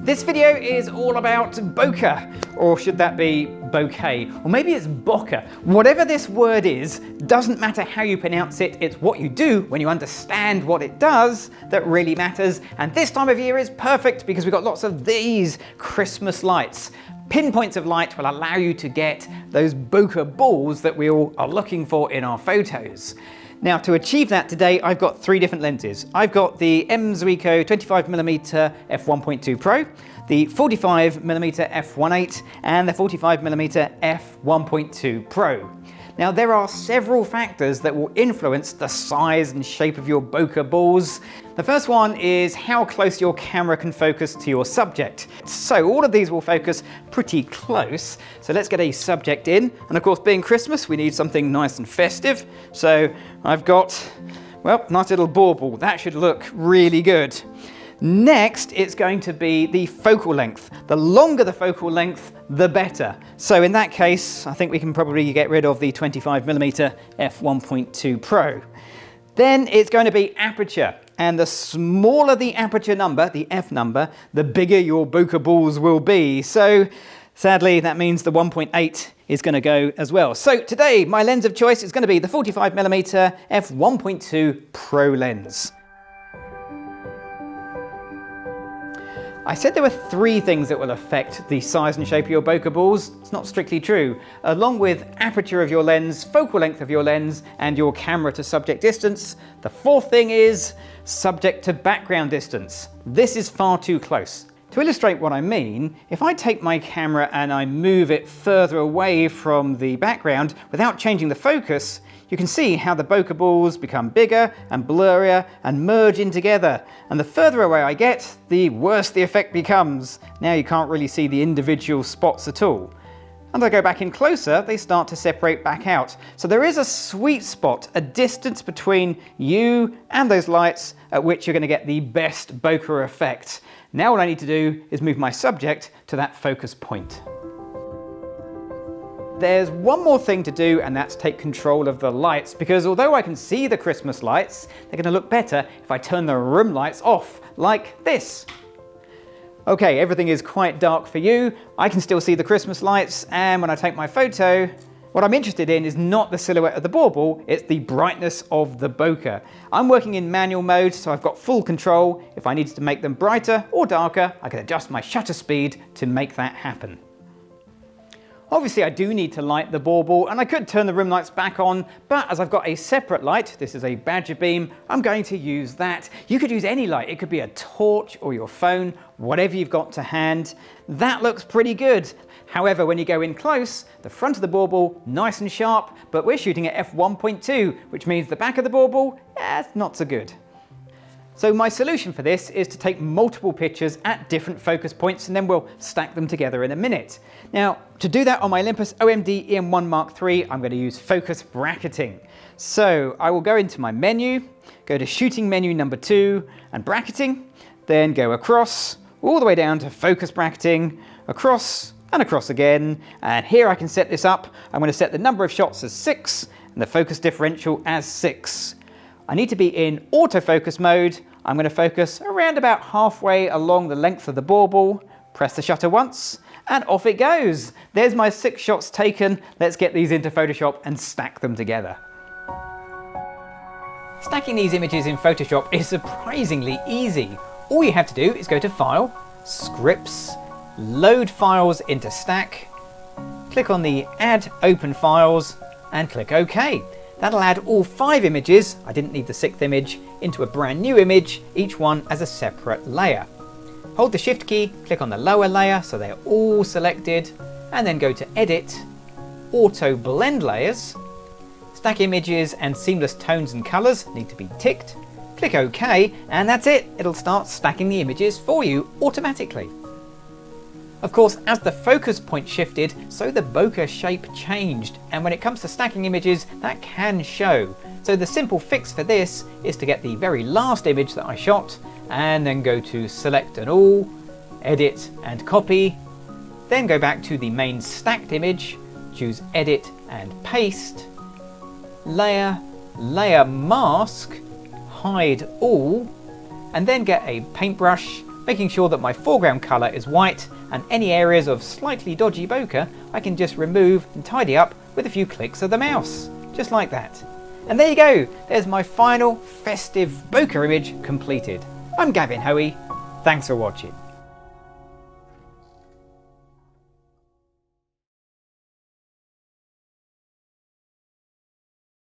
This video is all about bokeh, or should that be bokeh? Or maybe it's bokeh. Whatever this word is, doesn't matter how you pronounce it, it's what you do when you understand what it does that really matters. And this time of year is perfect because we've got lots of these Christmas lights. Pinpoints of light will allow you to get those bokeh balls that we all are looking for in our photos. Now, to achieve that today, I've got three different lenses. I've got the OMSYSTEM 25mm f1.2 Pro, the 45mm f1.8, and the 45mm f1.2 Pro. Now, there are several factors that will influence the size and shape of your bokeh balls. The first one is how close your camera can focus to your subject. So all of these will focus pretty close. So let's get a subject in. And of course, being Christmas, we need something nice and festive. So I've got, well, nice little bauble. That should look really good. Next, it's going to be the focal length. The longer the focal length, the better. So in that case, I think we can probably get rid of the 25mm f1.2 Pro. Then it's going to be aperture. And the smaller the aperture number, the F number, the bigger your bokeh balls will be. So sadly, that means the 1.8 is going to go as well. So today, my lens of choice is going to be the 45mm f1.2 Pro lens. I said there were three things that will affect the size and shape of your bokeh balls. It's not strictly true. Along with aperture of your lens, focal length of your lens, and your camera to subject distance, the fourth thing is subject to background distance. This is far too close. To illustrate what I mean, if I take my camera and I move it further away from the background without changing the focus, you can see how the bokeh balls become bigger and blurrier and merge in together. And the further away I get, the worse the effect becomes. Now you can't really see the individual spots at all. And I go back in closer, they start to separate back out. So there is a sweet spot, a distance between you and those lights at which you're going to get the best bokeh effect. Now all I need to do is move my subject to that focus point. There's one more thing to do, and that's take control of the lights, because although I can see the Christmas lights, they're going to look better if I turn the room lights off, like this. Okay, everything is quite dark for you. I can still see the Christmas lights, and when I take my photo, what I'm interested in is not the silhouette of the bauble, it's the brightness of the bokeh. I'm working in manual mode, so I've got full control. If I needed to make them brighter or darker, I can adjust my shutter speed to make that happen. Obviously, I do need to light the bauble, and I could turn the room lights back on, but as I've got a separate light, this is a badger beam, I'm going to use that. You could use any light. It could be a torch or your phone, whatever you've got to hand. That looks pretty good. However, when you go in close, the front of the bauble, nice and sharp, but we're shooting at f1.2, which means the back of the bauble, it's not so good. So my solution for this is to take multiple pictures at different focus points, and then we'll stack them together in a minute. Now, to do that on my Olympus OMD EM1 Mark III, I'm going to use focus bracketing. So I will go into my menu, go to shooting menu number 2 and bracketing, then go across, all the way down to focus bracketing, across and across again. And here I can set this up. I'm going to set the number of shots as 6 and the focus differential as 6. I need to be in autofocus mode. I'm going to focus around about halfway along the length of the bauble, press the shutter once, and off it goes. There's my 6 shots taken. Let's get these into Photoshop and stack them together. Stacking these images in Photoshop is surprisingly easy. All you have to do is go to File, Scripts, Load Files into Stack, click on the Add Open Files, and click OK. That'll add all 5 images, I didn't need the 6th image, into a brand new image, each one as a separate layer. Hold the Shift key, click on the lower layer so they're all selected, and then go to Edit, Auto Blend Layers. Stack images and seamless tones and colours need to be ticked. Click OK, and that's it. It'll start stacking the images for you automatically. Of course, as the focus point shifted, so the bokeh shape changed, and when it comes to stacking images, that can show. So the simple fix for this is to get the very last image that I shot, and then go to Select and All, Edit and Copy, then go back to the main stacked image, choose Edit and Paste, Layer, Layer Mask, Hide All, and then get a paintbrush, making sure that my foreground colour is white, and any areas of slightly dodgy bokeh I can just remove and tidy up with a few clicks of the mouse, just like that. And there you go, there's my final festive bokeh image completed. I'm Gavin Hoey, thanks for watching.